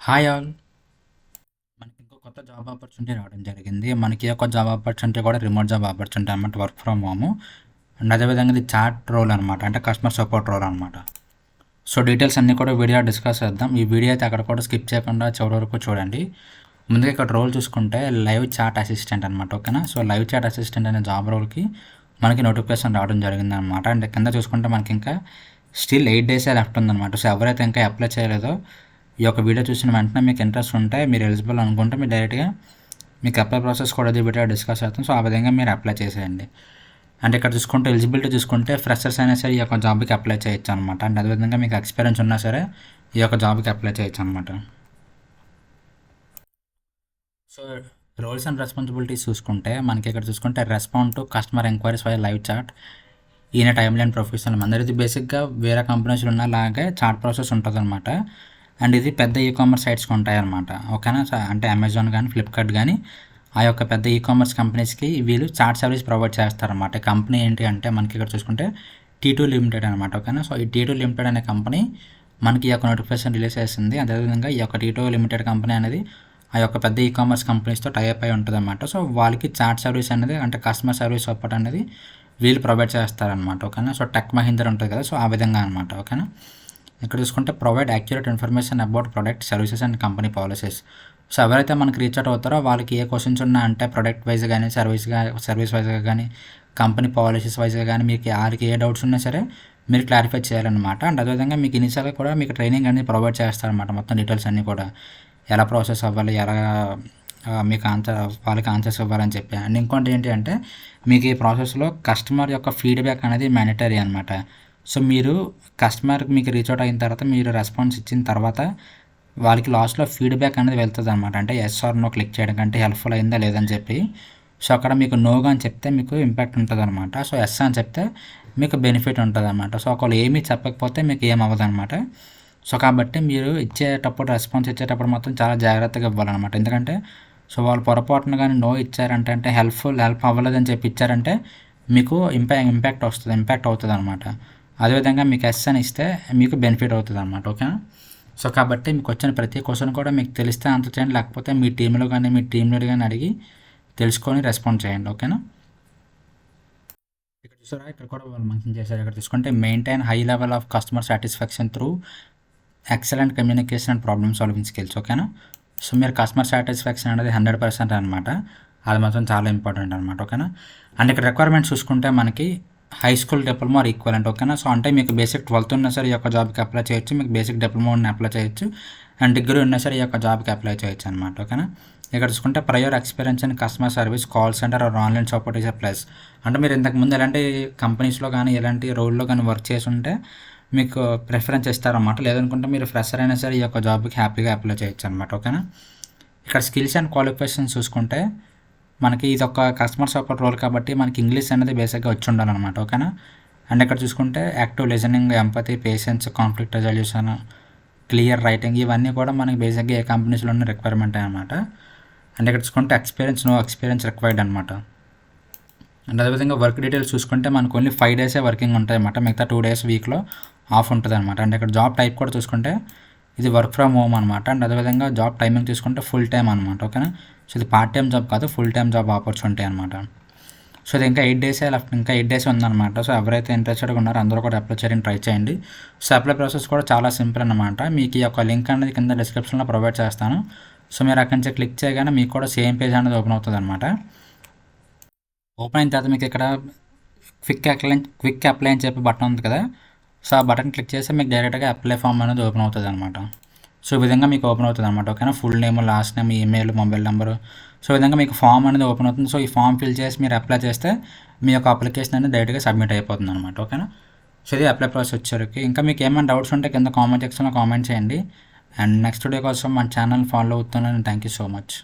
Hi all. మనకి ఇంకో కొత్త జాబ్ ఆపర్చునిటీ రావడం జరిగింది. మనకి ఒక జాబ్ ఆపర్చునిటీ కూడా రిమోట్ జాబ్ ఆపర్చునిటీ అనమాట, వర్క్ ఫ్రమ్ హోమ్. అండ్ అదేవిధంగా ఇది చాట్ రోల్ అనమాట, అంటే కస్టమర్ సపోర్ట్ రోల్ అనమాట. సో డీటెయిల్స్ అన్నీ కూడా వీడియో డిస్కస్ చేద్దాం. ఈ వీడియో అయితే అక్కడ కూడా స్కిప్ చేయకుండా చివరి వరకు చూడండి. ముందుగా ఇక్కడ రోల్ చూసుకుంటే లైవ్ చాట్ అసిస్టెంట్ అనమాట, ఓకేనా. సో లైవ్ చాట్ అసిస్టెంట్ అనే జాబ్ రోల్కి మనకి నోటిఫికేషన్ రావడం జరిగింది అనమాట. అండ్ కింద చూసుకుంటే మనకి ఇంకా స్టిల్ 8 డేసే లెఫ్ట్ ఉందన్నమాట. సో ఎవరైతే ఇంకా అప్లై చేయలేదో ఈ యొక్క వీడియో చూసిన వెంటనే మీకు ఇంట్రెస్ట్ ఉంటే, మీరు ఎలిజిబుల్ అనుకుంటే మీరు డైరెక్ట్గా మీకు అప్లై ప్రాసెస్ కూడా ఇది వీడియో డిస్కస్ చేస్తాం. సో ఆ విధంగా మీరు అప్లై చేసేయండి. అండ్ ఇక్కడ చూసుకుంటే ఎలిజిబిలిటీ చూసుకుంటే ఫ్రెషర్స్ అయినా సరే ఈ యొక్క జాబ్కి అప్లై చేయొచ్చు అనమాట. అండ్ అదేవిధంగా మీకు ఎక్స్పీరియన్స్ ఉన్నా సరే ఈ యొక్క జాబ్కి అప్లై చేయొచ్చు అనమాట. సో రోల్స్ అండ్ రెస్పాన్సిబిలిటీస్ చూసుకుంటే మనకి ఇక్కడ చూసుకుంటే respond to customer enquiries via live chat ఈయన టైమ్ లైన్ ప్రొఫెషనల్. అందరిది బేసిక్గా వేరే కంపెనీస్లో ఉన్నలాగే చాట్ ప్రాసెస్ ఉంటుంది అనమాట. అండ్ ఇది పెద్ద ఈ కామర్స్ సైట్స్కి ఉంటాయన్నమాట, ఓకేనా. అంటే అమెజాన్ కానీ ఫ్లిప్కార్ట్ కానీ ఆ యొక్క పెద్ద ఈ కామర్స్ కంపెనీస్కి వీళ్ళు చాట్ సర్వీస్ ప్రొవైడ్ చేస్తారన్నమాట. కంపెనీ ఏంటి అంటే మనకి ఇక్కడ చూసుకుంటే T2 లిమిటెడ్ అనమాట, ఓకేనా. సో ఈ T2 లిమిటెడ్ అనే కంపెనీ మనకి ఈ యొక్క నోటిఫికేషన్ రిలీజ్ చేసింది. అదేవిధంగా ఈ యొక్క T2 లిమిటెడ్ కంపెనీ అనేది ఆ యొక్క పెద్ద ఈ కామర్స్ కంపెనీస్తో టైఅప్ అయి ఉంటుంది అనమాట. సో వాళ్ళకి చాట్ సర్వీస్ అనేది, అంటే కస్టమర్ సర్వీస్ సపోర్ట్ అనేది వీళ్ళు ప్రొవైడ్ చేస్తారనమాట, ఓకేనా. సో టెక్ మహీంద్రా ఉంటుంది కదా, సో ఆ విధంగా అనమాట, ఓకేనా. ఇక్కడ చూసుకుంటే provide accurate information about product services and company policies. So ఎవరైతే మనకి రీచ్ అవుట్ అవుతారో వాళ్ళకి ఏ క్వశ్చన్స్ ఉన్నా, అంటే ప్రొడక్ట్ వైజ్ కానీ సర్వీస్ వైజ్గా కానీ కంపెనీ పాలసీస్ వైజ్గా కానీ మీకు వాళ్ళకి ఏ డౌట్స్ ఉన్నా సరే మీరు క్లారిఫై చేయాలన్నమాట. అండ్ అదేవిధంగా మీకు ఇనిషియల్గా కూడా మీకు ట్రైనింగ్ అనేది ప్రొవైడ్ చేస్తారనమాట. మొత్తం డీటెయిల్స్ అన్నీ కూడా ఎలా ప్రాసెస్ అవ్వాలి, ఎలా మీకు వాళ్ళకి ఆన్సర్స్ ఇవ్వాలని చెప్పి. అండ్ ఇంకోటి ఏంటి అంటే మీకు ఈ ప్రాసెస్లో కస్టమర్ యొక్క ఫీడ్బ్యాక్ అనేది మ్యాండటరీ అనమాట. సో మీరు కస్టమర్కి మీకు రీచ్ అవుట్ అయిన తర్వాత మీరు రెస్పాన్స్ ఇచ్చిన తర్వాత వాళ్ళకి లాస్ట్లో ఫీడ్బ్యాక్ అనేది వెళ్తుంది అనమాట. అంటే ఎస్ ఆర్ నో క్లిక్ చేయడం కంటే హెల్ప్ఫుల్ అయిందా లేదని చెప్పి. సో అక్కడ మీకు నోగా అని చెప్తే మీకు ఇంపాక్ట్ ఉంటుంది అనమాట. సో ఎస్ అని చెప్తే మీకు బెనిఫిట్ ఉంటుంది అనమాట. సో ఒకళ్ళు ఏమీ చెప్పకపోతే మీకు ఏం అవ్వదు అనమాట. సో కాబట్టి మీరు ఇచ్చేటప్పుడు, రెస్పాన్స్ ఇచ్చేటప్పుడు మాత్రం చాలా జాగ్రత్తగా ఇవ్వాలన్నమాట. ఎందుకంటే సో వాళ్ళు పొరపాటున కానీ నో ఇచ్చారంటే, అంటే హెల్ప్ అవ్వలేదని చెప్పి ఇచ్చారంటే మీకు ఇంపాక్ట్ అవుతుంది అనమాట. అదేవిధంగా మీకు ఎస్ అని ఇస్తే మీకు బెనిఫిట్ అవుతుంది అనమాట, ఓకేనా. సో కాబట్టి మీకు వచ్చిన ప్రతి క్వశ్చన్ కూడా మీకు తెలిస్తే ఆన్సర్ చేయండి, లేకపోతే మీ టీంలో కానీ మీ టీమ్ లీడ్ కానీ అడిగి తెలుసుకొని రెస్పాండ్ చేయండి, ఓకేనా. ఇక్కడ చూసారా, ఇక్కడ కూడా వాళ్ళు మెన్షన్ చేశారు. ఇక్కడ చూసుకుంటే maintain high level of customer satisfaction through excellent communication and problem solving skills, ఓకేనా. సో మీరు కస్టమర్ సాటిస్ఫాక్షన్ అనేది 100% అనమాట. అది మాత్రం చాలా ఇంపార్టెంట్ అనమాట, ఓకేనా. అండ్ ఇక్కడ రిక్వైర్మెంట్స్ చూసుకుంటే మనకి high school diploma or equivalent, ఓకేనా. సో అంటే మీకు బేసిక్ 12th ఉన్నా సరే ఈ యొక్క జాబ్కి అప్లై చేయొచ్చు, మీకు బేసిక్ డిప్లొమా ఉన్న అప్లై చేయొచ్చు, అండ్ డిగ్రీ ఉన్నా సరే ఈ యొక్క జాబ్కి అప్లై చేయొచ్చు అనమాట, ఓకేనా. ఇక్కడ చూసుకుంటే prior experience in customer service, call centre or online support is a plus. అంటే మీరు ఇంతకుముందు ఎలాంటి కంపెనీస్లో కానీ ఎలాంటి రోల్లో కానీ వర్క్ చేసి ఉంటే మీకు ప్రిఫరెన్స్ ఇస్తారన్నమాట. లేదనుకుంటే మీరు ఫ్రెషర్ అయినా సరే ఈ యొక్క జాబ్కి హ్యాపీగా అప్లై చేయొచ్చు అనమాట, ఓకేనా. ఇక్కడ స్కిల్స్ అండ్ క్వాలిఫికేషన్స్ చూసుకుంటే మనకి ఇది ఒక కస్టమర్ సపోర్ట్ రోల్ కాబట్టి మనకి ఇంగ్లీష్ అనేది బేసిక్గా వచ్చి ఉండాలన్నమాట, ఓకేనా. అండ్ ఇక్కడ చూసుకుంటే active listening, empathy, patience, conflict resolution, clear writing, ఇవన్నీ కూడా మనకి బేసిక్గా ఏ కంపెనీస్లో ఉన్న రిక్వైర్మెంట్ అనమాట. అండ్ ఇక్కడ చూసుకుంటే నో ఎక్స్పీరియన్స్ రిక్వైర్డ్ అనమాట. అండ్ అదేవిధంగా వర్క్ డీటెయిల్స్ చూసుకుంటే మనకు ఓన్లీ 5 డేసే వర్కింగ్ ఉంటాయి అన్నమాట, మిగతా 2 డేస్ వీక్లో ఆఫ్ ఉంటుంది అనమాట. అండ్ ఇక్కడ జాబ్ టైప్ కూడా చూసుకుంటే ఇది వర్క్ ఫ్రమ్ హోమ్ అనమాట. అండ్ అదేవిధంగా జాబ్ టైమింగ్ చూసుకుంటే ఫుల్ టైం అనమాట, ఓకేనా. సో ఇది పార్ట్ టైం జాబ్ కాదు, ఫుల్ టైం జాబ్ ఆపర్చునిటీ అనమాట. సో ఇది ఇంకా 8 డేసే లెఫ్ట్, ఇంకా 8 డేస్ ఉందన్నమాట. సో ఎవరైతే ఇంట్రెస్టెడ్గా ఉన్నారో అందరూ కూడా అప్లై చేయడానికి ట్రై చేయండి. సో అప్లై ప్రాసెస్ కూడా చాలా సింపుల్ అనమాట. మీకు ఈ యొక్క లింక్ అనేది కింద డిస్క్రిప్షన్లో ప్రొవైడ్ చేస్తాను. సో మీరు అక్కడి నుంచి క్లిక్ చేయగానే మీకు కూడా సేమ్ పేజ్ అనేది ఓపెన్ అవుతుంది అనమాట. ఓపెన్ అయిన తర్వాత మీకు ఇక్కడ క్విక్ అప్లై అని చెప్పి బటన్ ఉంది కదా, సో ఆ బటన్ క్లిక్ చేస్తే మీకు డైరెక్ట్గా అప్లై ఫామ్ అనేది ఓపెన్ అవుతుంది అనమాట. సో ఈ విధంగా మీకు ఓపెన్ అవుతుంది అనమాట, ఓకేనా. Full name, last name, email, mobile number, so ఈ విధంగా మీకు ఫామ్ అనేది ఓపెన్ అవుతుంది. సో ఈ ఫామ్ ఫిల్ చేసి మీరు అప్లై చేస్తే మీ యొక్క అప్లికేషన్ అనేది డైరెక్ట్గా సబ్మిట్ అయిపోతుంది అనమాట, ఓకేనా. సో ఇది అప్లై ప్రాసెస్ వచ్చేసరికి. ఇంకా మీకు ఏమైనా డౌట్స్ ఉంటే కింద కామెంట్ సెక్షన్లో కామెంట్ చేయండి. అండ్ నెక్స్ట్ వీడియో కోసం మన ఛానల్ ఫాలో అవుతున్నాను. Thank you so much.